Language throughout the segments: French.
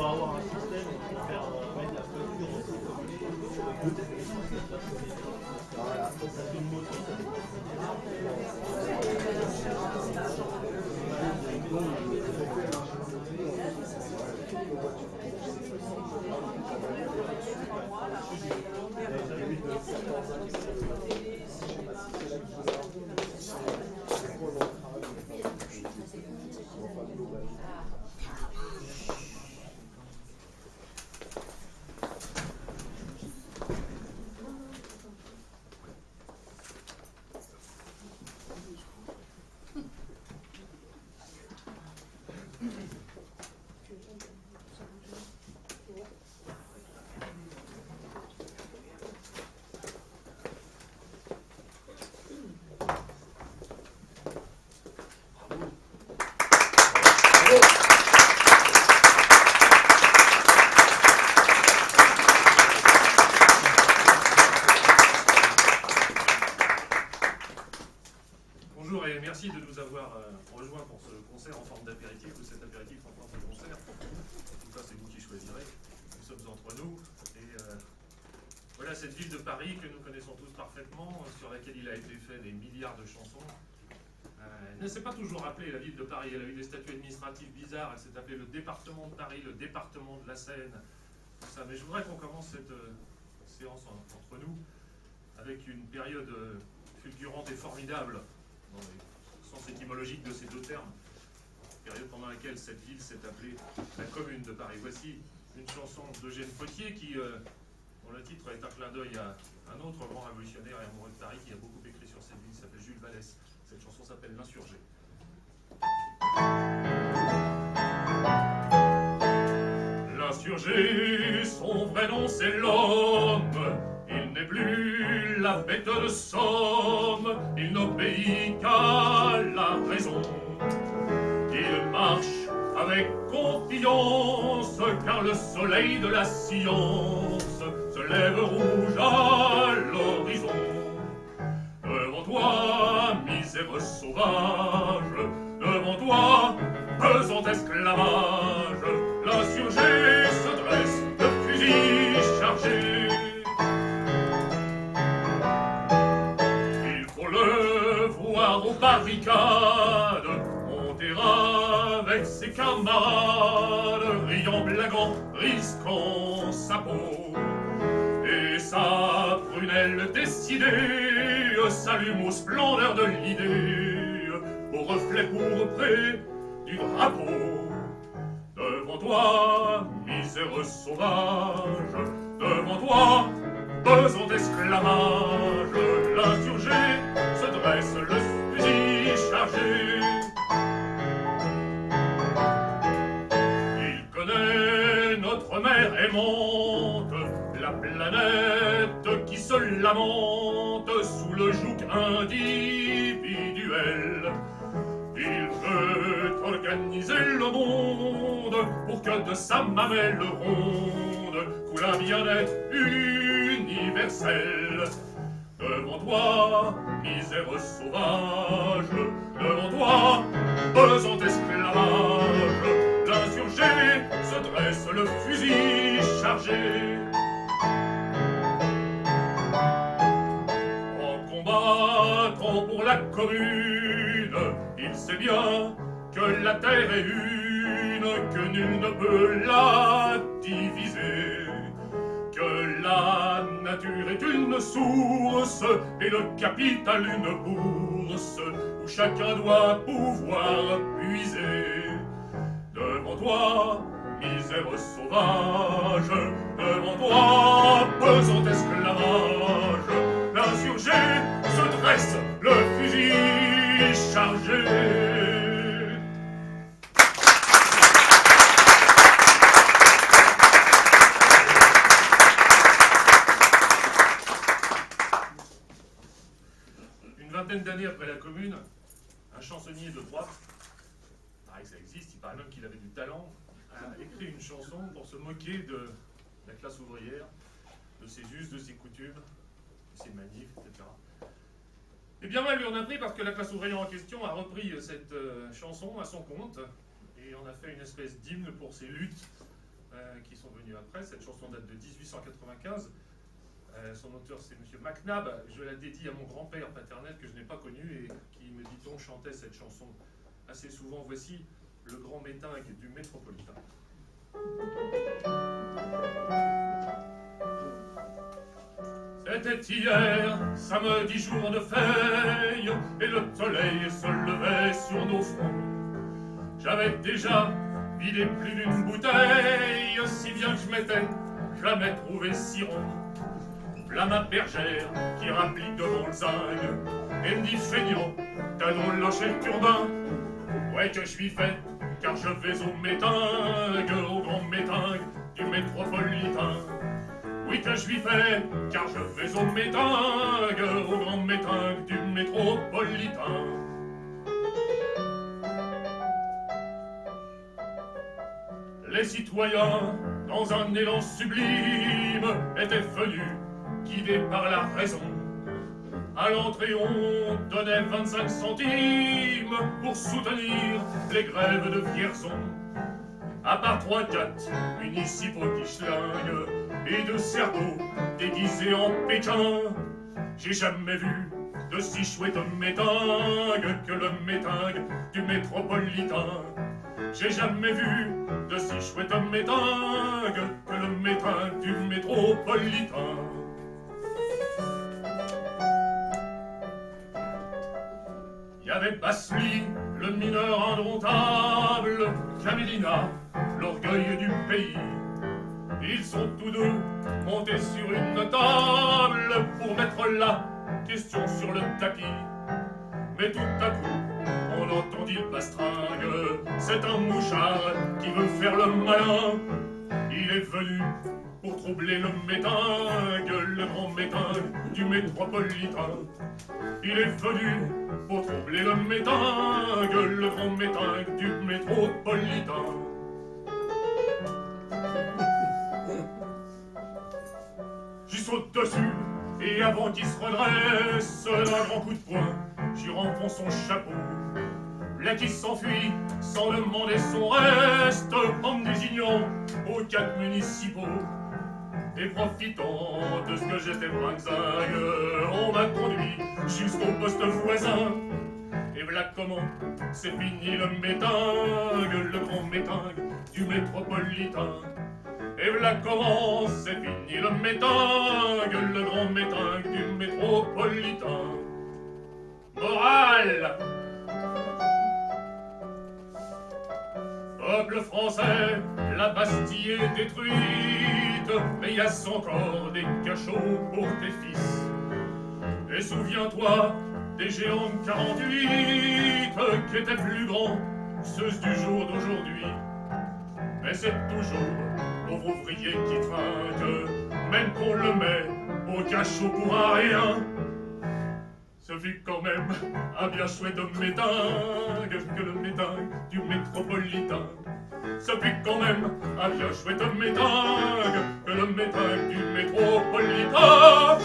va avoir un système qui va faire mettre la facture en voilà, ça fait une moto. Bonjour et merci de nous avoir rejoints pour ce concert en forme d'apéritif ou cet apéritif en forme de concert. En tout cas, c'est vous qui choisirez. Nous sommes entre nous. Et voilà cette ville de Paris que nous connaissons tous parfaitement, sur laquelle il a été fait des milliards de chansons. Elle ne s'est pas toujours appelée la ville de Paris. Elle a eu des statuts administratifs bizarres. Elle s'est appelée le département de Paris, le département de la Seine, tout ça. Mais je voudrais qu'on commence cette séance entre nous avec une période fulgurante et formidable, dans le sens étymologique de ces deux termes, période pendant laquelle cette ville s'est appelée la Commune de Paris. Voici une chanson d'Eugène Potier qui, dont le titre est un clin d'œil à un autre grand révolutionnaire et amoureux de Paris qui a beaucoup écrit sur cette ville, il s'appelle Jules Vallès. Cette chanson s'appelle L'Insurgé. L'insurgé, son vrai nom c'est l'homme. Il n'est plus la bête de somme, il n'obéit qu'à la raison. Il marche avec confiance, car le soleil de la science se lève rouge à l'horizon. Devant toi, misère sauvage, devant toi, pesant esclavage, l'insurgé se dresse, le fusil chargé. Aux barricades, monter avec ses camarades, riant, blaguant, risquant sa peau. Et sa prunelle décidée s'allume aux splendeurs de l'idée, au reflet pourpré du drapeau. Devant toi, misère sauvage, devant toi, pesant esclavage, l'insurgé se dresse, le fusil chargé. Il connaît notre mère aimante, la planète qui se lamente sous le joug individuel. Il veut organiser le monde pour que de sa mamelle ronde coule un bien-être universel. Devant toi, misère sauvage, devant toi, pesant esclavage, l'insurgé se dresse, le fusil chargé. En combattant pour la commune, il sait bien que la terre est une, que nul ne peut la diviser, que la nature est une source et le capital une bourse où chacun doit pouvoir puiser. Devant toi, misère sauvage, devant toi, pesant esclavage, l'insurgé se dresse, le fusil chargé. Une vingtaine d'années après la Commune, un chansonnier de droite, pareil que ça existe, il paraît même qu'il avait du talent, a écrit une chanson pour se moquer de la classe ouvrière, de ses us, de ses coutumes, de ses manifs, etc. Et bien mal lui en a pris parce que la classe ouvrière en question a repris cette chanson à son compte et en a fait une espèce d'hymne pour ses luttes qui sont venus après. Cette chanson date de 1895. Son auteur, c'est M. MacNab. Je la dédie à mon grand-père paternel que je n'ai pas connu et qui, me dit-on, chantait cette chanson assez souvent. Voici le grand métingue du métropolitain. C'était hier, samedi jour de feuille, et le soleil se levait sur nos fronts. J'avais déjà vidé plus d'une bouteille, si bien que je m'étais jamais trouvé si rond. V'là ma bergère qui rapplique devant le zinc et me dit feignant, t'as donc lâché le turbin. Ouais que je suis fait, car je vais au métingue, au grand métingue du métropolitain. Oui que je suis fait, car je vais au métingue, au grand métingue du métropolitain. Les citoyens, dans un élan sublime, étaient venus, guidés par la raison. À l'entrée, on donnait 25 centimes pour soutenir les grèves de Vierzon. À part 3-4 municipaux qui schlinguent et de cerveaux déguisés en Pékin, j'ai jamais vu de si chouette métingue que le métingue du métropolitain. J'ai jamais vu de si chouette métingue que le métingue du métropolitain. Il y avait Basly, le mineur indomptable, Jamilina, l'orgueil du pays. Ils sont tous deux montés sur une table pour mettre la question sur le tapis. Mais tout à coup, on entendit le bastringue. C'est un mouchard qui veut faire le malin. Il est venu pour troubler le métingue, le grand métingue du métropolitain. Il est venu pour troubler le métingue, le grand métingue du métropolitain. J'y saute dessus, et avant qu'il se redresse d'un grand coup de poing, j'y renfonce son chapeau. Là qui s'enfuit sans demander son reste, en me désignant aux 4 municipaux. Et profitant de ce que j'étais brinxague, on m'a conduit jusqu'au poste voisin. Et voilà comment c'est fini le métingue, le grand métingue du métropolitain. Et voilà comment c'est fini le métingue, le grand métingue du métropolitain. Morale! Peuple français, la Bastille est détruite, mais il y a encore des cachots pour tes fils. Et souviens-toi des géants de 48 qui étaient plus grands que ceux du jour d'aujourd'hui. Mais c'est toujours pauvre ouvrier qui trinque, même qu'on le met au cachot pour un rien. Ce fut quand même un bien chouette métingue que le métingue du métropolitain. Ce fut quand même un bien chouette métingue que le métingue du métropolitain.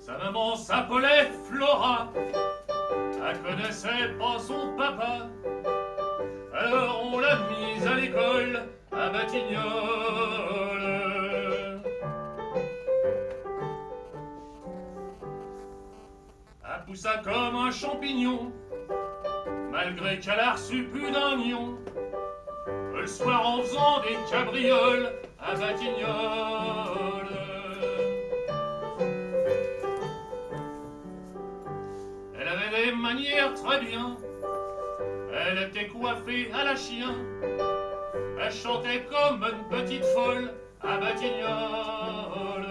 Sa maman s'appelait Flora, elle connaissait pas son papa. Alors on l'a mise à l'école à Batignolles. Elle poussa comme un champignon, malgré qu'elle a reçu plus d'un million. Le soir en faisant des cabrioles à Batignolles. Elle avait des manières très bien, elle était coiffée à la chien. Elle chantait comme une petite folle à Batignolles.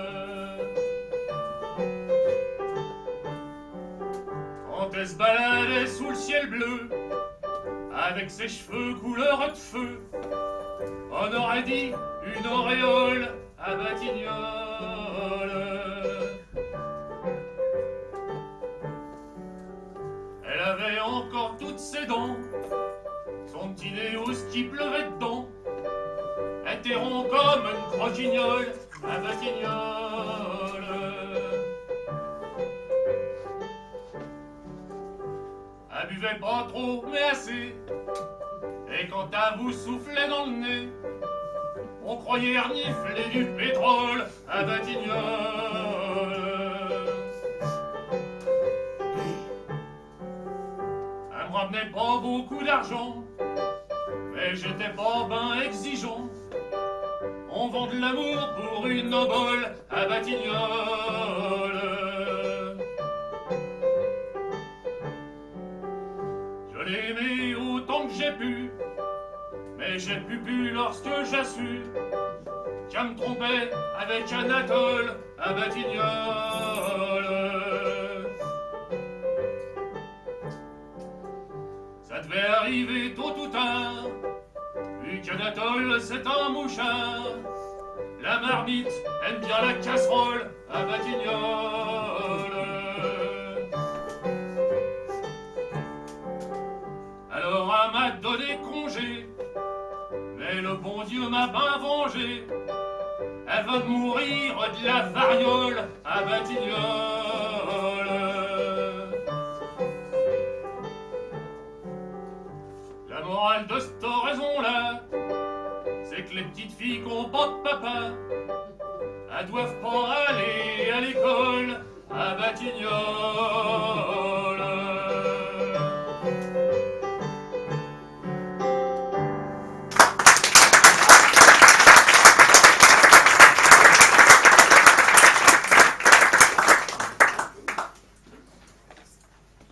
Quand elle se baladait sous le ciel bleu, avec ses cheveux couleur de feu, on aurait dit une auréole à Batignolles. Elle avait encore toutes ses dents, son petit nez qui pleuvait dedans, était rond comme une croquignole à Batignolles. Elle buvait pas trop, mais assez, et quand elle vous soufflait dans le nez, on croyait renifler du pétrole à Batignolles. Elle me ramenait pas beaucoup d'argent, mais j'étais pas ben exigeant. On vend de l'amour pour une obole à Batignolles. Je l'ai aimé autant que j'ai pu, mais j'ai pu lorsque j'ai su qu'elle me trompait avec Anatole à Batignolles. Ça devait arriver tôt ou tard, vu qu'Anatole c'est un mouchard. La marmite aime bien la casserole à Batignolles. Alors elle m'a donné congé, mais le bon Dieu m'a ben vengé. Elle va mourir de la variole à Batignolles. La morale de cette raison-là, c'est que les petites filles qui n'ont pas de papa, elles doivent pas aller à l'école à Batignolles.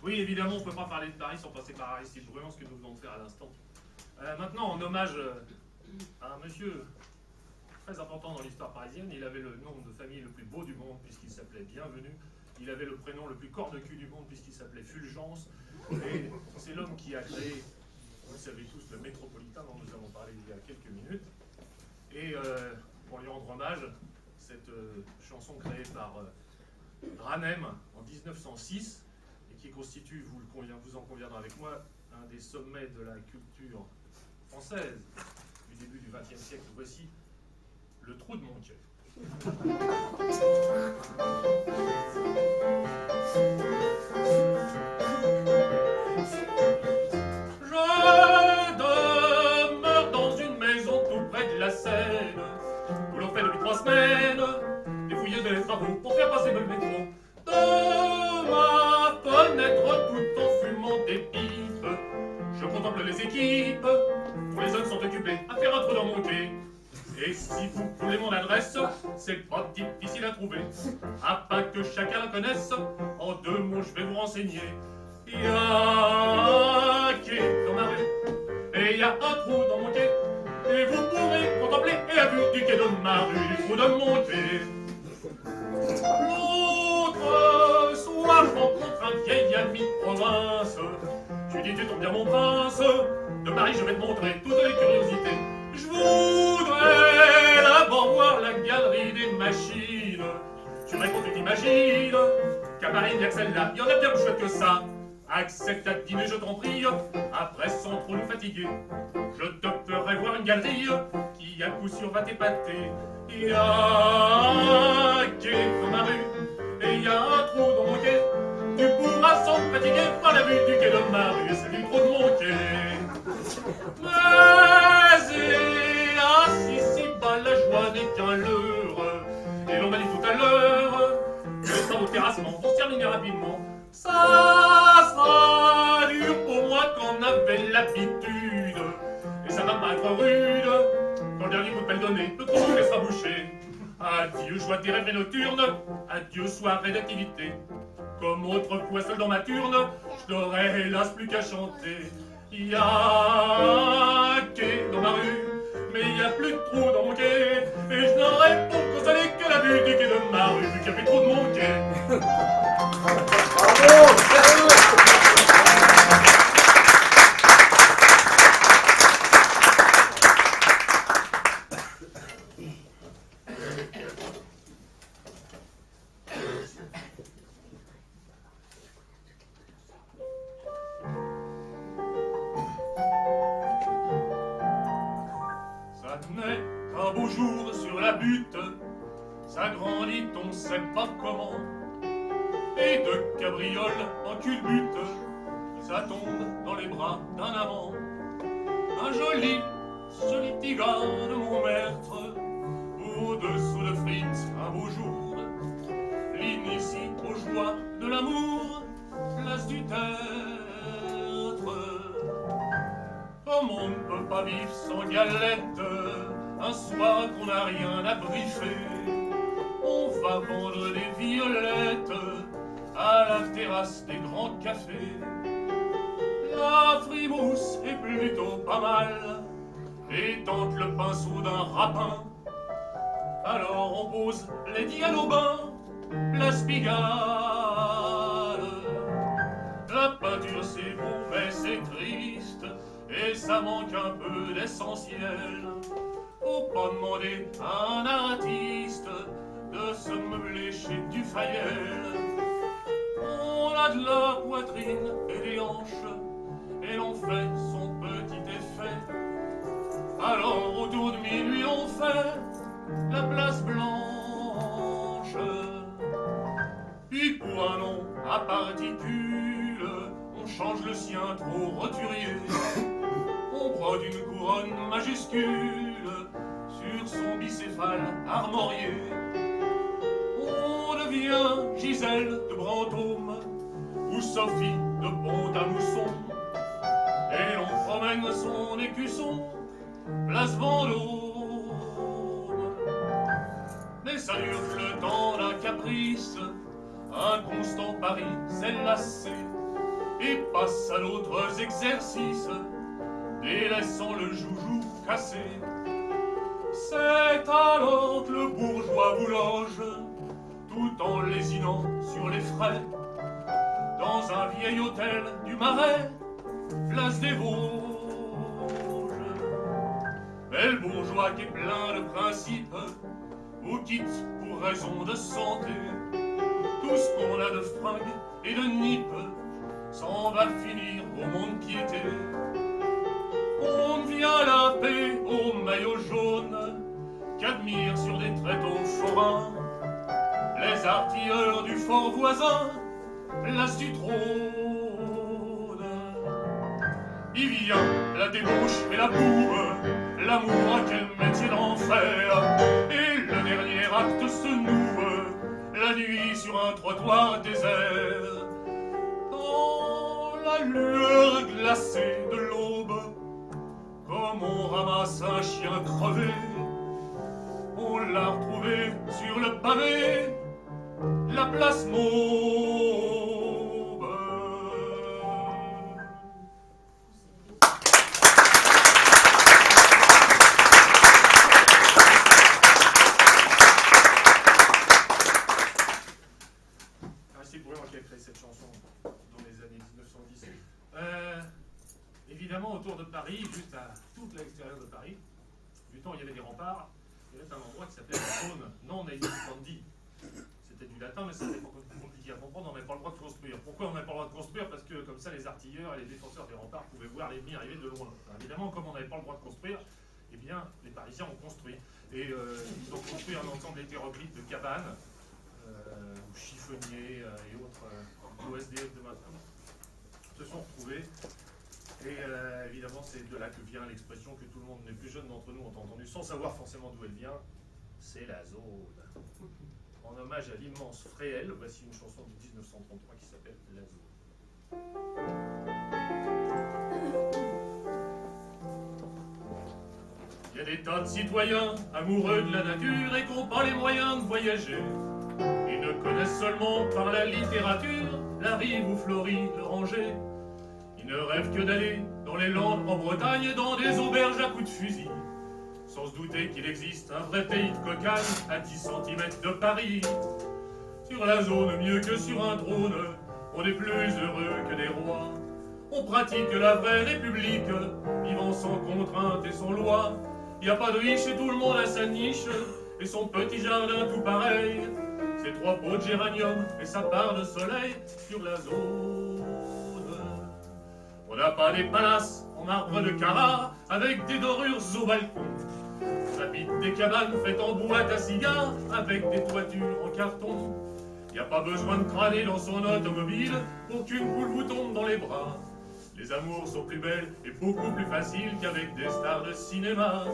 Oui, évidemment, on ne peut pas parler de Paris sans passer par Aristide Bruand, ce que nous venons de faire à l'instant. Maintenant, en hommage à un monsieur très important dans l'histoire parisienne, il avait le nom de famille le plus beau du monde, puisqu'il s'appelait Bienvenu. Il avait le prénom le plus corne-cul du monde, puisqu'il s'appelait Fulgence. Et c'est l'homme qui a créé, vous le savez tous, le Métropolitain, dont nous avons parlé il y a quelques minutes. Et pour lui rendre hommage, cette chanson créée par Ranem en 1906, et qui constitue, vous en conviendrez avec moi, un des sommets de la culture française du début du XXe siècle. Voici Le Trou de mon cœur. Je demeure dans une maison tout près de la Seine, où l'on fait depuis 3 semaines des fouilles des travaux pour faire passer le métro. De ma fenêtre, tout en fumant des pipes, je contemple les équipes, où les hommes sont occupés à faire un trou dans mon quai. Et si vous voulez mon adresse, c'est pas difficile à trouver, afin que chacun la connaisse. En 2 mots, je vais vous renseigner. Il y a un quai dans ma rue, et il y a un trou dans mon quai, et vous pourrez contempler et la vue du quai de ma rue, du trou de mon quai. L'autre soir, je rencontre un vieil ami de province. Je lui dis, tu tombes bien mon prince, de Paris je vais te montrer toutes les curiosités. Je voudrais d'abord voir la galerie des machines. Tu réponds, tu t'imagines qu'à Paris il n'y a que celle-là, il y en a bien plus chouette que ça. Accepte à dîner, je t'en prie, après sans trop nous fatiguer. Je te ferai voir une galerie qui à coup sûr va t'épater. Il y a un quai dans ma rue, et il y a un trou dans mon quai. Tu pourras sans te fatiguer voir la vue du quai de ma rue, et c'est du trou de mon quai. Mais hélas, ici bas la joie n'est qu'un leurre, et l'on m'a dit tout à l'heure que les travaux de terrassement vont se terminer rapidement. Ça sera dur pour moi qu'on avait l'habitude, et ça va paraître rude quand le dernier coup de pelle donné, le trou sera bouché. Adieu joie des rêves nocturnes, adieu soirée d'activité. Comme autrefois seul dans ma turne, je n'aurais hélas plus qu'à chanter. Il y a un quai dans ma rue, mais il n'y a plus de trou dans mon quai, et je n'aurais pour consoler que la vue du quai de ma rue, vu qu'il n'y a plus de trou de mon quai. Bravo! naît un beau jour sur la butte, ça grandit on sait pas comment, et de cabriole en culbute, ça tombe dans les bras d'un amant. Un joli petit gars de mon maître, au-dessous de frites un beau jour, l'initie aux joies de l'amour, place du tertre. Comme on ne peut pas vivre sans galette, un soir qu'on n'a rien à briefer, on va vendre des violettes à la terrasse des grands cafés. La frimousse est plutôt pas mal et tente le pinceau d'un rapin. Alors on pose les dialobins, place Pigalle. La peinture c'est beau mais c'est triste et ça manque un peu d'essentiel. Faut pas demander à un artiste de se meubler chez Dufayel. On a de la poitrine et des hanches et l'on fait son petit effet. Alors autour de minuit on fait la place blanche. Puis pour un nom à particules, on change le sien trop roturier. On brode une couronne majuscule sur son bicéphale armorié. On devient Gisèle de Brantôme ou Sophie de Pont-à-Mousson, et l'on promène son écusson place Vendôme. Mais ça dure le temps d'un caprice, un constant pari s'est lassé et passe à d'autres exercices, délaissant le joujou cassé. C'est alors que le bourgeois vous loge, tout en lésinant sur les frais, dans un vieil hôtel du Marais, place des Vosges. Mais le bourgeois qui est plein de principes vous quitte pour raison de santé. Tout ce qu'on a de fringues et de nippes s'en va finir au mont-de-piété. On vient la paix au maillot jaune qu'admirent sur des tréteaux forains les artilleurs du fort voisin, place du trône. Il vient la débauche et la boue, l'amour à quel métier d'enfer, et le dernier acte se noue la nuit sur un trottoir désert. Dans la lueur glacée de l'aube, comme on ramasse un chien crevé, on l'a retrouvé sur le pavé, la place Mauve. C'est Bruyant qui a créé cette chanson dans les années 1910. Évidemment, autour de Paris, juste à tout l'extérieur de Paris, du temps où il y avait des remparts, il y avait un endroit qui s'appelait la zone non aedificandi. C'était du latin, mais ça c'était compliqué à comprendre, on n'avait pas le droit de construire. Pourquoi on n'avait pas le droit de construire? Parce que comme ça, les artilleurs et les défenseurs des remparts pouvaient voir l'ennemi arriver de loin. Alors, évidemment, comme on n'avait pas le droit de construire, eh bien, les Parisiens ont construit. Et ils ont construit un ensemble hétéroclite de cabanes, où chiffonniers et autres OSDF de maintenant se sont retrouvés. Et évidemment, c'est de là que vient l'expression que tout le monde, les plus jeunes d'entre nous, ont entendu, sans savoir forcément d'où elle vient, c'est la zone. En hommage à l'immense Fréhel, voici une chanson de 1933 qui s'appelle La zone. Il y a des tas de citoyens amoureux de la nature et qui n'ont pas les moyens de voyager. Ils ne connaissent seulement par la littérature la rive où fleurit le Ranger. Ils ne rêvent que d'aller dans les Landes en Bretagne et dans des auberges à coups de fusil, sans se douter qu'il existe un vrai pays de cocagne à 10 cm de Paris. Sur la zone, mieux que sur un trône, on est plus heureux que des rois. On pratique la vraie république, vivant sans contrainte et sans loi. Y a pas de riche et tout le monde a sa niche, et son petit jardin tout pareil. Ses 3 pots de géranium et sa part de soleil sur la zone. On n'a pas des palaces en marbre de Carrare avec des dorures au balcon. On habitent des cabanes faites en boîte à cigares avec des toitures en carton. Y a pas besoin de crâner dans son automobile pour qu'une poule vous tombe dans les bras. Les amours sont plus belles et beaucoup plus faciles qu'avec des stars de cinéma.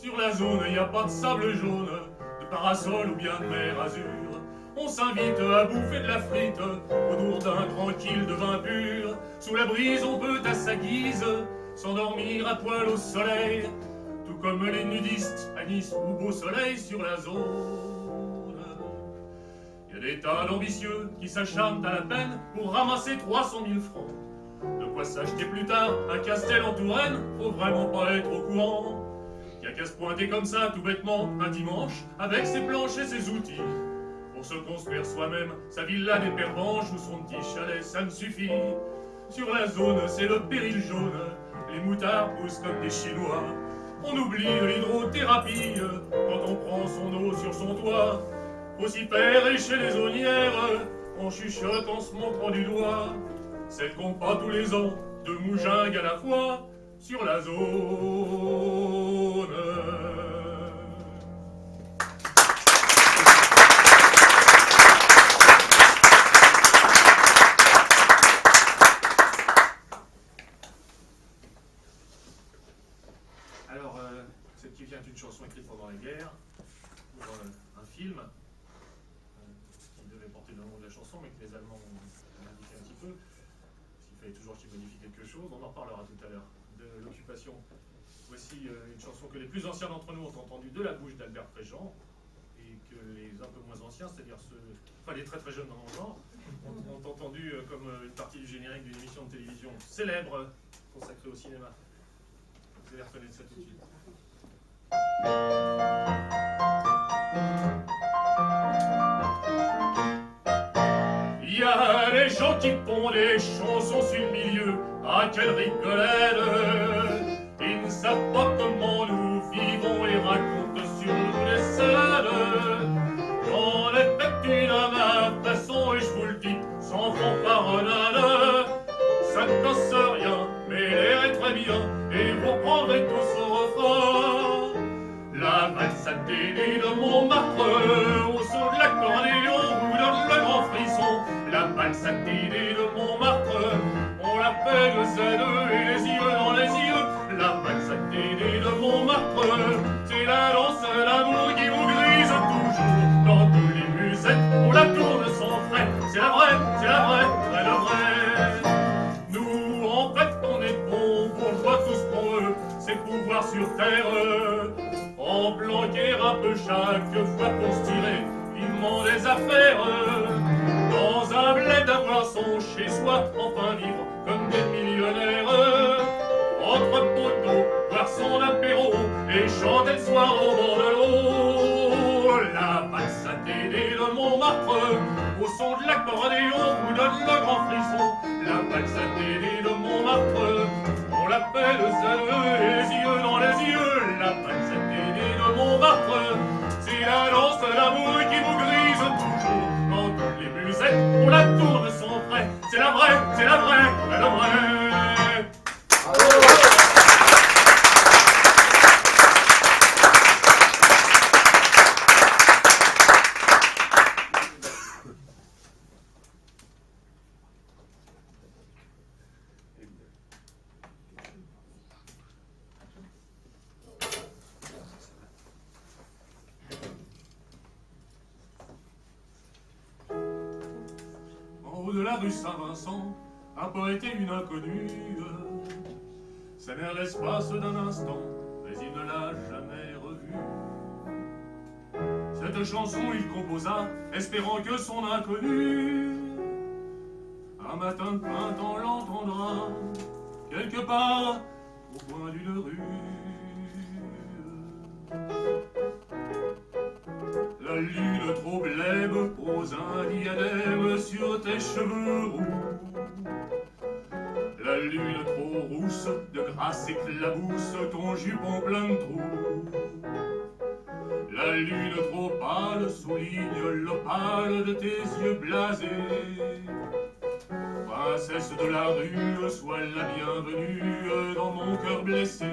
Sur la zone, y a pas de sable jaune, de parasol ou bien de mer azur. On s'invite à bouffer de la frite autour d'un tranquille de vin pur. Sous la brise, on peut à sa guise s'endormir à poil au soleil, tout comme les nudistes à Nice ou Beau Soleil sur la zone. Y a des tas d'ambitieux qui s'acharnent à la peine pour ramasser 300 000 francs. De quoi s'acheter plus tard un Castel en Touraine, faut vraiment pas être au courant. Y a qu'à se pointer comme ça tout bêtement un dimanche avec ses planches et ses outils. Pour se construire soi-même sa villa des Pervenches ou son petit chalet, ça me suffit. Sur la zone, c'est le péril jaune, les moutards poussent comme des Chinois. On oublie l'hydrothérapie quand on prend son eau sur son toit. Faut s'y faire et chez les aunières, on chuchote en se montrant du doigt. Celles qu'on pas tous les ans, deux moujingues à la fois, sur la zone. Alors, cette qui vient d'une chanson écrite pendant la guerre, pour un film, qui devait porter le nom de la chanson, mais que les Allemands ont indiqué un petit peu, parce qu'il fallait toujours qu'ils modifient quelque chose. On en reparlera tout à l'heure de l'occupation. Voici une chanson que les plus anciens d'entre nous ont entendue de la bouche d'Albert Préjean, et que les un peu moins anciens, c'est-à-dire enfin les très très jeunes dans mon genre, ont entendu comme une partie du générique d'une émission de télévision célèbre consacrée au cinéma. Vous allez reconnaître ça tout de suite. Il y a des gens qui font des chansons sur le milieu, ah quelle rigolade! Ils ne savent pas comment nous vivons et racontent sur nous les scènes. J'en ai fait une à ma façon et je vous le dis sans fanfaronnade. Ça ne casse rien, mais l'air est très bien et vous reprendrez tous au refrain. La valse à Tédé de Montmartre, au son de l'accordéon vous donne le grand frisson. La valse à Tédé de Montmartre, on l'appelle Z et les yeux dans les yeux. La valse à Tédé de Montmartre, c'est la danse d'amour qui vous grise toujours. Dans tous les musettes, on la tourne sans frais. C'est la vraie, vraie, la vraie. Nous, en fait, on est bons bourgeois, tout ce qu'on veut, c'est pouvoir sur terre. En planquer un peu chaque fois pour se tirer vivement des affaires. Dans un bled avoir son chez-soi, enfin vivre comme des millionnaires. Entre poteaux, boire son apéro et chanter le soir au bord de l'eau. La valse à Tédé de Montmartre, au son de l'accordéon vous donne le grand frisson. La valse à Tédé de Montmartre, on l'appelle les yeux dans les yeux. La valse à Tédé de Montmartre, c'est la danse d'amour qui vous grise toujours. Dans toutes les musettes, on la tourne sans frais. C'est la vraie, la vraie. De la rue Saint-Vincent, un poète et une inconnue s'aimèrent l'espace d'un instant, mais il ne l'a jamais revue. Cette chanson il composa, espérant que son inconnue, un matin de printemps l'entendra, quelque part au coin d'une rue. La lune trop blême pose un diadème sur tes cheveux roux. La lune trop rousse de grâce éclabousse ton jupon plein de trous. La lune trop pâle souligne l'opale de tes yeux blasés. Princesse de la rue, sois la bienvenue dans mon cœur blessé.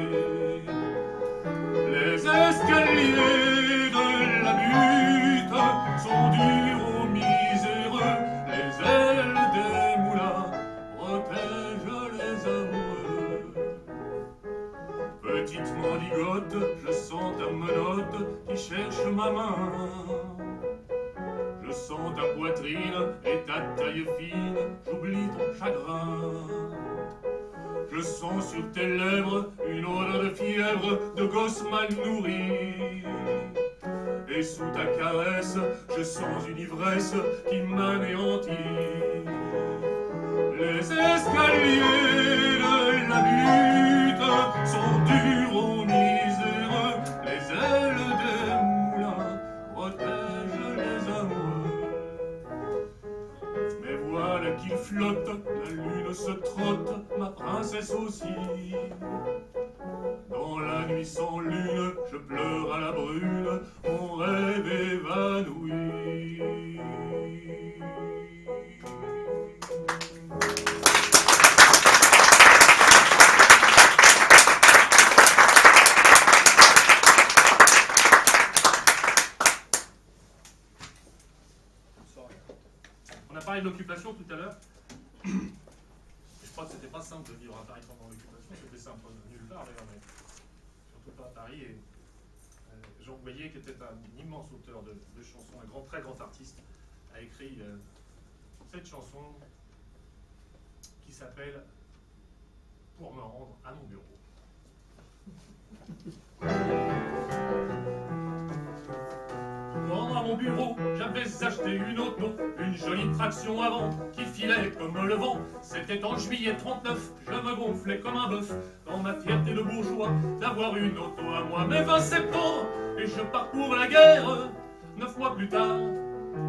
Les escaliers de la butte sont durs aux miséreux. Les ailes des moulins protègent les amoureux. Petite mendigote, je sens ta menotte qui cherche ma main. Je sens ta poitrine et ta taille fine, j'oublie ton chagrin. Je sens sur tes lèvres une odeur de fièvre, de gosse mal nourri. Et sous ta caresse, je sens une ivresse qui m'anéantit. Les escaliers de la butte sont durs aux miséreux. Les ailes des moulins protègent les amoureux. Mais voilà qu'il flotte, la lune se trotte, ma princesse aussi. Dans la nuit sans lune, je pleure à la brune, mon rêve évanoui. On a parlé de l'occupation tout à l'heure. Je crois que c'était pas simple de vivre à Paris pendant l'occupation, c'était simple nulle part d'ailleurs, mais surtout pas à Paris. Et Jean Boyer, qui était un immense auteur de chansons, un très grand artiste, a écrit cette chanson qui s'appelle Pour me rendre à mon bureau. À mon bureau, j'avais acheté une auto, une jolie traction avant qui filait comme le vent. C'était en juillet 39, je me gonflais comme un bœuf dans ma fierté de bourgeois d'avoir une auto à moi. Mais 20 septembre, et je parcours la guerre. 9 mois plus tard,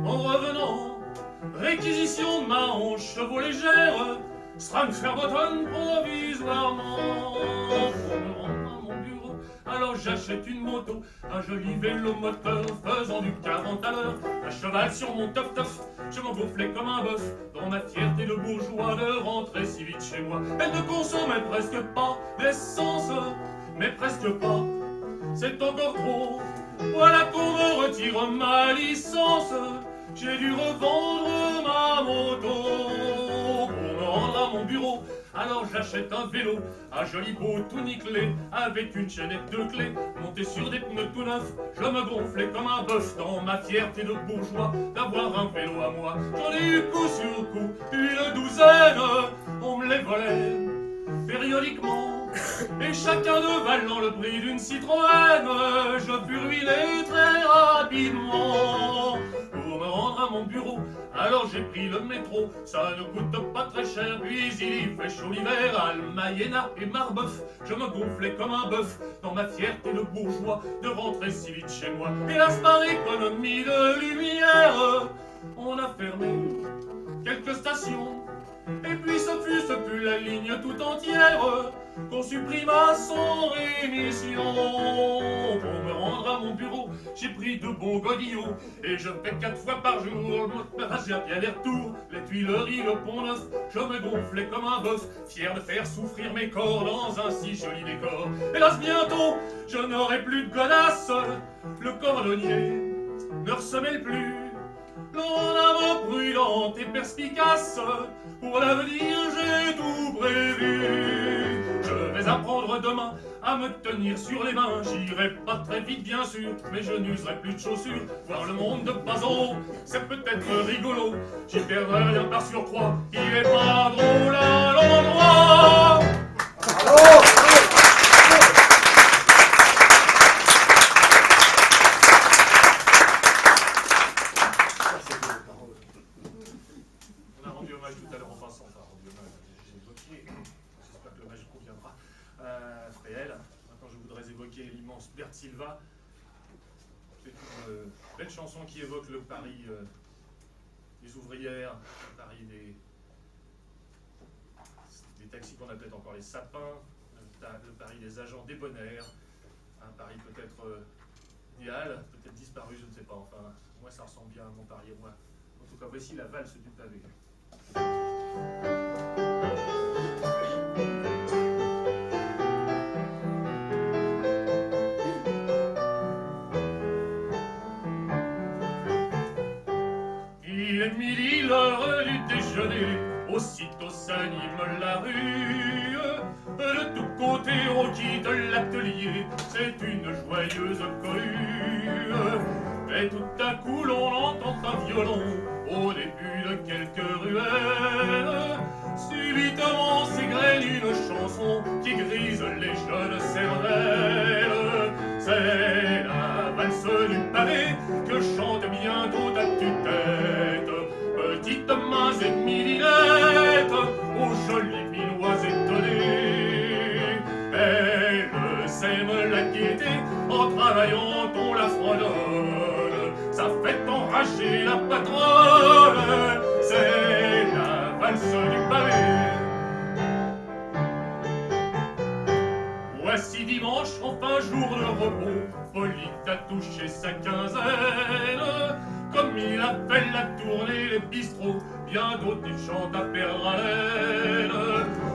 en revenant, réquisition de ma hanche chevaux légère, Frankfurt-Botton provisoirement. Pour me rendre à mon bureau, alors j'achète une moto, un joli vélo moteur faisant du 40 à l'heure, à cheval sur mon teuf-teuf, je m'en gonflais comme un bœuf dans ma fierté de bourgeois de rentrer si vite chez moi. Elle ne consommait presque pas d'essence, mais presque pas, c'est encore trop. Voilà qu'on me retire ma licence, j'ai dû revendre ma moto pour me rendre à mon bureau. Alors j'achète un vélo, un joli beau tout nickelé, avec une chaînette de clés, monté sur des pneus tout neufs. Je me gonflais comme un bœuf dans ma fierté de bourgeois d'avoir un vélo à moi. J'en ai eu coup sur coup, une douzaine, on me les volait périodiquement, et chacun de valant le prix d'une Citroën. Je fus ruiné très rapidement pour me rendre à mon bureau. Alors j'ai pris le métro, ça ne coûte pas très cher, puis il fait chaud l'hiver, Almayena et Marbeuf. Je me gonflais comme un bœuf dans ma fierté de bourgeois de rentrer si vite chez moi. Hélas, par économie de lumière, on a fermé quelques stations, et puis ce fut la ligne tout entière qu'on supprima sans rémission. Pour me rendre à mon bureau, j'ai pris de bons godillots, et je fais 4 fois par jour le trajet à pied aller-retour, les Tuileries, le Pont-Neuf. Je me gonflais comme un bœuf, fier de faire souffrir mes corps dans un si joli décor. Hélas, bientôt, je n'aurai plus de godasse, le cordonnier ne ressemelle plus. L'on âme prudente et perspicace, pour l'avenir j'ai tout prévu. Je vais apprendre demain à me tenir sur les mains. J'irai pas très vite bien sûr, mais je n'userai plus de chaussures. Voir le monde de pas en haut, c'est peut-être rigolo. J'y perdrai rien par surcroît, il est pas drôle à l'endroit. Bravo. On a rendu hommage tout à l'heure en passant, enfin rendu hommage, j'ai évoqué, j'espère que l'hommage conviendra, Fréhel. Maintenant je voudrais évoquer l'immense Berthe Silva. C'est une belle chanson qui évoque le Paris des ouvrières, le Paris des taxis qu'on appelle encore les sapins, le Paris des agents débonnaires, un Paris peut-être idéal, peut-être disparu, je ne sais pas, enfin moi ça ressemble bien à mon Paris et moi. En tout cas, voici la valse du pavé. déjeuner, aussitôt s'anime la rue. De tous côtés on quitte l'atelier, c'est une joyeuse cohue. Mais tout à coup l'on entend un violon au début de quelques ruelles. Subitement s'égrène une chanson qui grise les jeunes cervelles. C'est la valse du pavé que chante bientôt à tue-tête. Petites mains et midinettes aux jolies minoises étonnées. Elle sème la gaieté en travaillant, on la fredonne. Ça fait enrager la patronne. C'est la valse du pavé. Voici dimanche, enfin jour de repos, Polyte a touché sa quinzaine. Comme il appelle la tournée les bistrots, bientôt il chante à perdre haleine.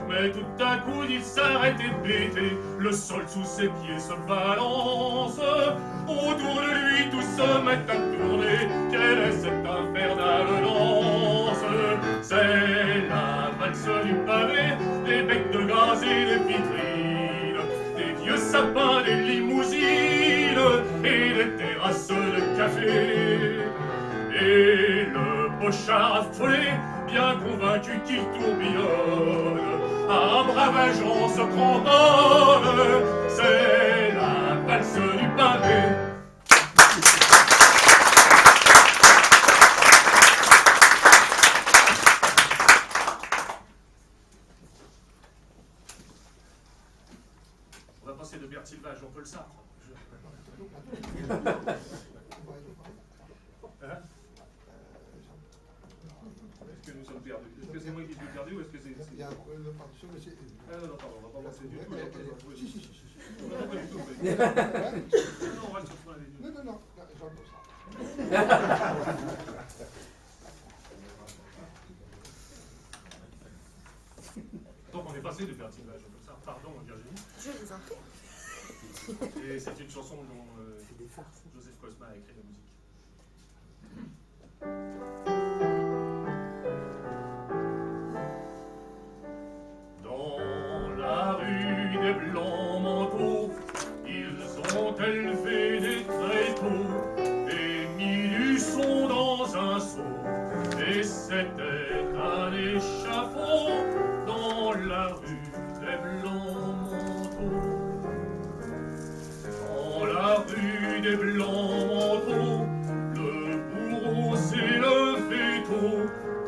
Mais tout à coup il s'arrête et pété, le sol sous ses pieds se balance. Autour de lui tout se met à tourner, quelle est cette infernale danse? C'est la valse du pavé, des becs de gaz et des vitrines, des vieux sapins, des limousines et des terrasses de café. Et le pochard affolé, bien convaincu qu'il tourbillonne, à un bravage on se cramponne. C'est la valse du pavé. On va passer de Berthilva à Jean-Paul Sartre. Hein? Est-ce que nous sommes perdus? Est-ce que c'est moi qui suis perdu ou est-ce que c'est... Il y a un problème de partition, mais c'est... Ah non, pardon, on va pas passer du tout. Si, si, si. Non, pas du tout. Non, on reste sur la ligne. Non, Jean-Paul Sartre. Donc on est passé de Berthilva à Jean-Paul Sartre. Pardon, Virginie. Je vous en prie. Et c'est une chanson dont Joseph Cosma a écrit la musique. Dans la rue des blancs manteaux, ils ont élevé des tréteaux et mis du son dans un seau. Et c'était un échafaud dans la rue des blancs manteaux. Dans la rue des blancs manteaux, le bourreau s'est levé tôt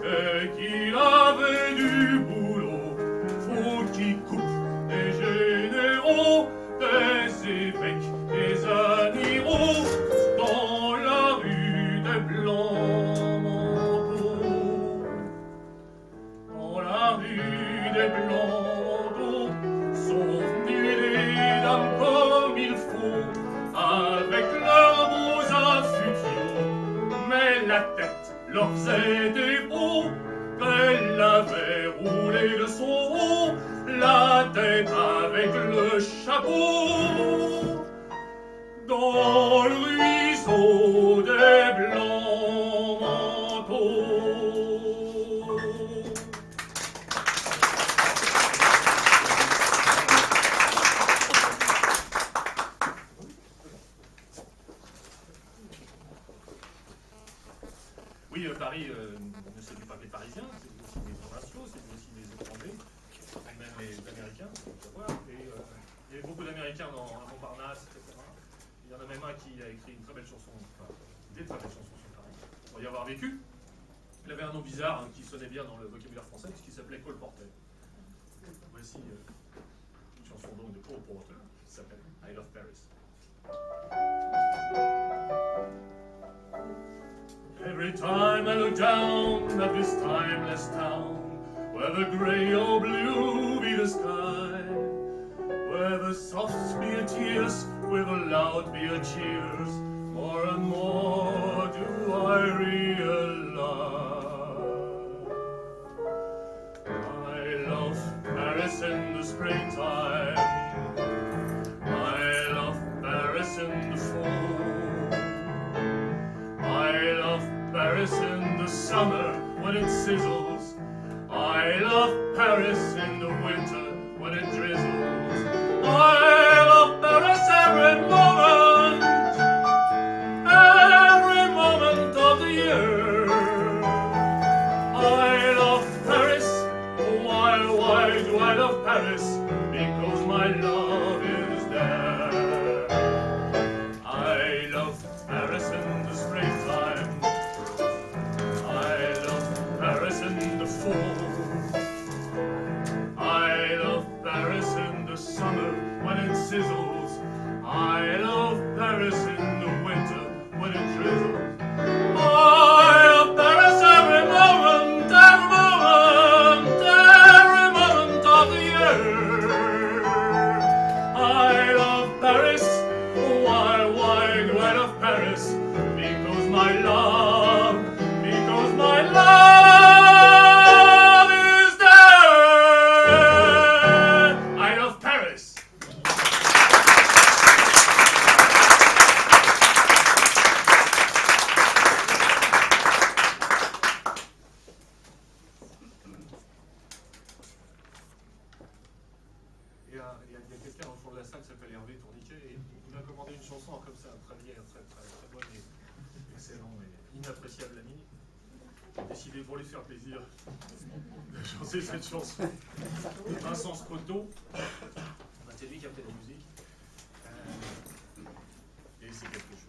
et qu'il avait du boulot. Faut qu'il coupe des généraux, des évêques, des amiraux dans la rue des blancs manteaux. Dans la rue des blancs manteaux sont venues des dames comme il faut, avec leurs beaux affutiaux, mais la tête leur faisait défaut. Elle avait roulé de son haut la tête avec le chapeau dans le ruisseau des blancs manteaux. Oui, Paris c'est du papier parisien, c'est aussi des provinciaux, c'est aussi des étrangers, même les Américains, il faut savoir. Et il y a beaucoup d'Américains dans Montparnasse, etc. Il y en a même un qui a écrit une très belle chanson, enfin, des très belles chansons sur Paris, pour y avoir vécu. Il avait un nom bizarre qui sonnait bien dans le vocabulaire français, puisqu'il s'appelait Cole Porter. Voici une chanson donc de Cole Porter qui s'appelle I Love Paris. Every time I look down at this timeless town, where the grey or blue be the sky, where the soft be a tears, with the loud be a cheers, more and more do I realize I love Paris in the springtime, I love Paris in the fall, I love Paris in the summer when it sizzles Paris, because my love is dead. I love Paris. Il y a quelqu'un au fond de la salle qui s'appelle Hervé Tourniquet et il m'a commandé une chanson comme ça, très vieille, très bonne et excellent et inappréciable ami. J'ai décidé pour lui faire plaisir de chanter cette chanson. Vincent Scotto, c'est lui qui a fait la musique. Et c'est quelque chose.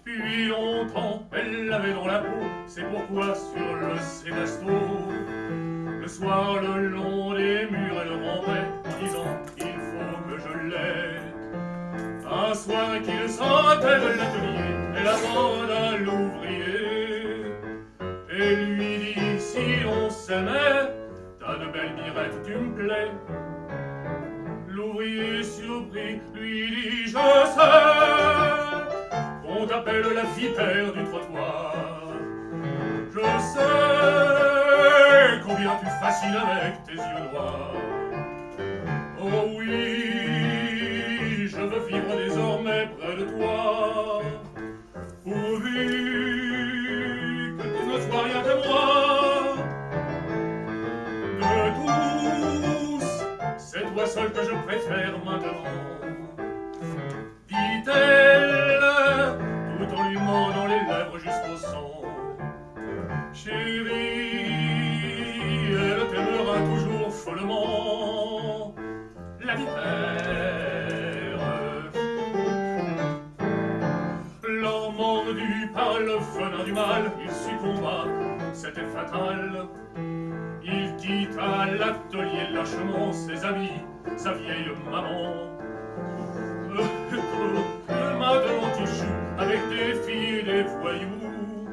Depuis longtemps, elle l'avait dans la peau, c'est pourquoi sur le Sébasto, le soir le long des murs elle rampait en disant il faut que je l'aide. Un soir qu'il sortait de l'atelier, elle aborde à l'ouvrier et lui dit si on s'aimait, t'as de belles mirettes, tu me plais. L'ouvrier surpris lui dit je sais qu'on t'appelle la vipère du trottoir. Je sais combien tu fascines avec tes yeux noirs. Oh oui, je veux vivre désormais près de toi, pourvu que tu ne sois rien que moi. De tous, c'est toi seul que je préfère maintenant, dit-elle, tout en lui mordant les lèvres jusqu'au sang. Chérie, elle t'aimera toujours follement, la vipère. L'homme mordu par le venin du mal, il succomba, c'était fatal. Il quitta l'atelier lâchement, ses amis, sa vieille maman. Maintenant tu joues avec des filles et des voyous,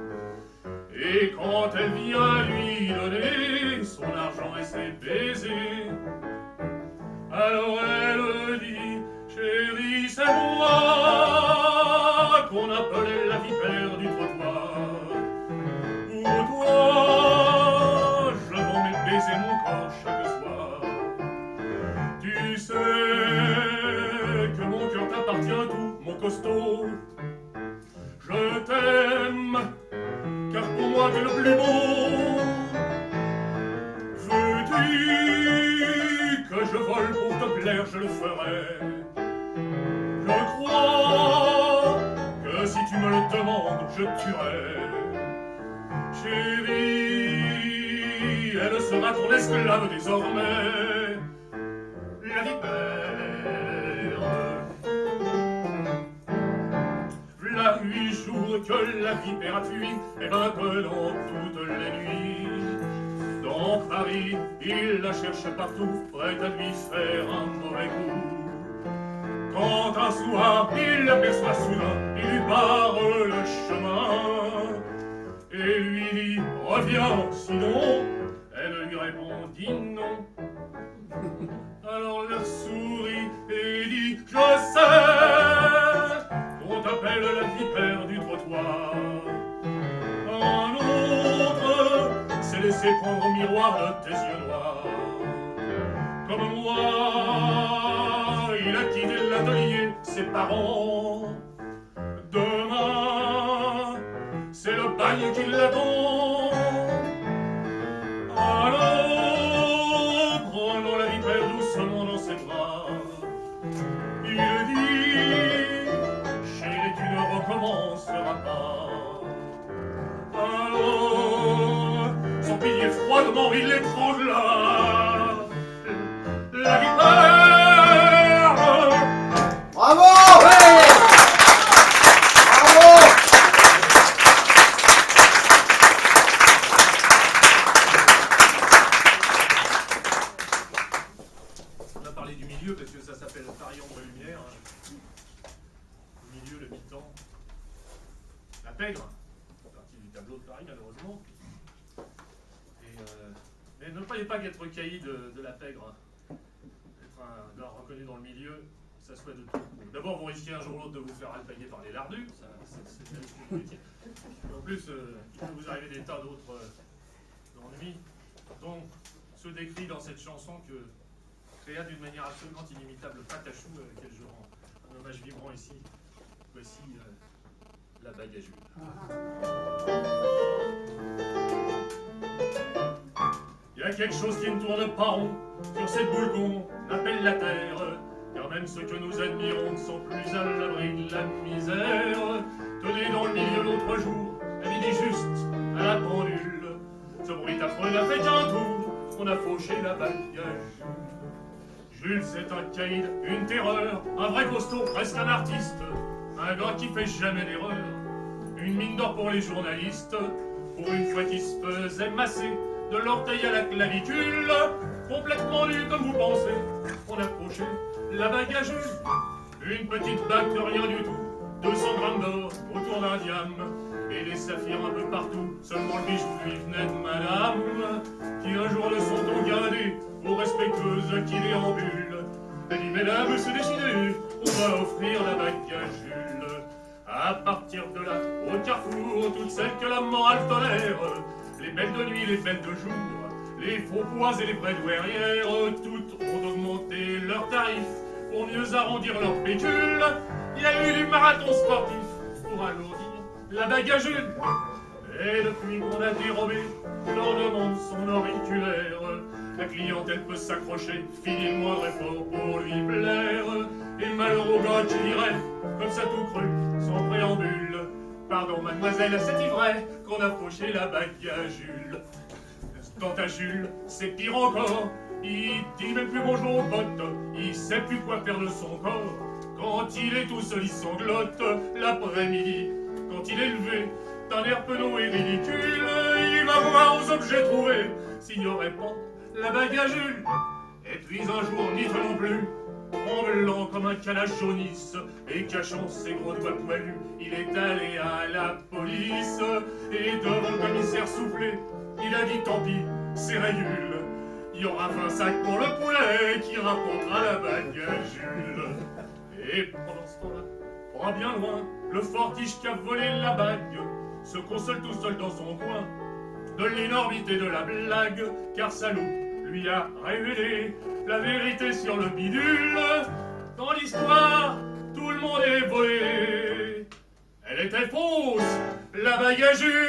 et quand elle vient lui donner son argent et ses baisers, alors elle dit chérie c'est moi qu'on appelait la vipère du trottoir. Pour toi je vends mes baisers, mon corps chaque soir. Tu sais que mon cœur t'appartient tout, mon costaud. Je t'aime, car pour moi t'es le plus beau. Veux-tu que je vole pour te plaire, je le ferai. Je crois que si tu me le demandes, je tuerai. Chérie, elle sera ton esclave désormais, la vipère. V'là 8 jours que la vipère a fui, et maintenant toutes les nuits, dans Paris, il la cherche partout, prêt à lui faire un mauvais coup. Quand un soir il l'aperçoit soudain, il lui barre le chemin et lui dit reviens, sinon. Elle lui répondit non. Alors la sourit et dit je sais qu'on t'appelle la vipère du trottoir. Un autre s'est laissé prendre au miroir de tes yeux noirs. Comme moi, il a quitté l'atelier, ses parents. Demain, c'est le bagne qui l'attend. Alors, prenons la vipère doucement dans ses bras. Il dit, chérie, tu ne recommenceras pas. Alors, son pilier froidement, il l'étrange là. La vipère. Bravo! Ouais! Bravo! milieu, parce que ça s'appelle Paris ombre et lumière. Au milieu, le mi-temps. La pègre, c'est partie du tableau de Paris, malheureusement. Mais ne croyez pas qu'être caïd de la pègre, être un gars reconnu dans le milieu, ça soit de tout. D'abord, vous risquez un jour ou l'autre de vous faire alpaguer par les lardus, c'est bien ce que vous métier. En plus, il peut vous arriver des tas d'autres ennuis, dont ceux décrits dans cette chanson que créa d'une manière absolument inimitable Patachou, à laquelle je rends un hommage vibrant ici. Voici la bague à Jules. Il y a quelque chose qui ne tourne pas rond sur cette boule qu'on appelle la terre, car même ceux que nous admirons ne sont plus à l'abri de la misère. Tenez dans le milieu l'autre jour, à midi juste, à la pendule, ce bruit affreux n'a fait qu'un tour, on a fauché la bague à Jules. Jules, c'est un caïd, une terreur, un vrai costaud, presque un artiste, un gars qui fait jamais d'erreur, une mine d'or pour les journalistes, pour une fois qui se faisait masser de l'orteil à la clavicule, complètement nu comme vous pensez, on a fauché la bague à Jules. Une petite bague de rien du tout, 200 grammes d'or autour d'un diamant, et des saphirs un peu partout, seulement le bijou lui venait de madame, qui un jour ne sont gardés aux respectueuses qui déambulent. Elle dit, mesdames, c'est décidé, on va offrir la bague à Jules. À partir de là, au carrefour, toutes celles que la morale tolère, les belles de nuit, les belles de jour, les faux poids et les vraies douairières, toutes ont augmenté leurs tarifs pour mieux arrondir leur pécule. Il y a eu du marathon sportif pour alourdir la bague à Jules. Et depuis qu'on a dérobé, l'on demande son auriculaire. La clientèle peut s'accrocher, fini le moindre effort pour lui plaire. Et malheureux gars qui dirait, comme ça tout cru, sans préambule, pardon mademoiselle, c'est vrai qu'on a fauché la bague à Jules. Quant à Jules, c'est pire encore, il dit même plus bonjour aux potes, il sait plus quoi faire de son corps. Quand il est tout seul, il sanglote l'après-midi. Quand il est levé, d'un air penaud et ridicule, il va voir aux objets trouvés s'il n'y aurait pas la bague à Jules. Et puis un jour, ni non plus, tremblant comme un canage jaunisse et cachant ses gros doigts poilus, il est allé à la police. Et devant le commissaire soufflé, il a dit tant pis, c'est régule. Il y aura 20 sacs pour le poulet qui rapportera la bague à Jules. Et pendant ce temps-là, pas bien loin, le fortiche qui a volé la bague se console tout seul dans son coin de l'énormité de la blague, car sa loupe lui a révélé la vérité sur le bidule. Dans l'histoire, tout le monde est volé. Elle était fausse, la bague à Jules.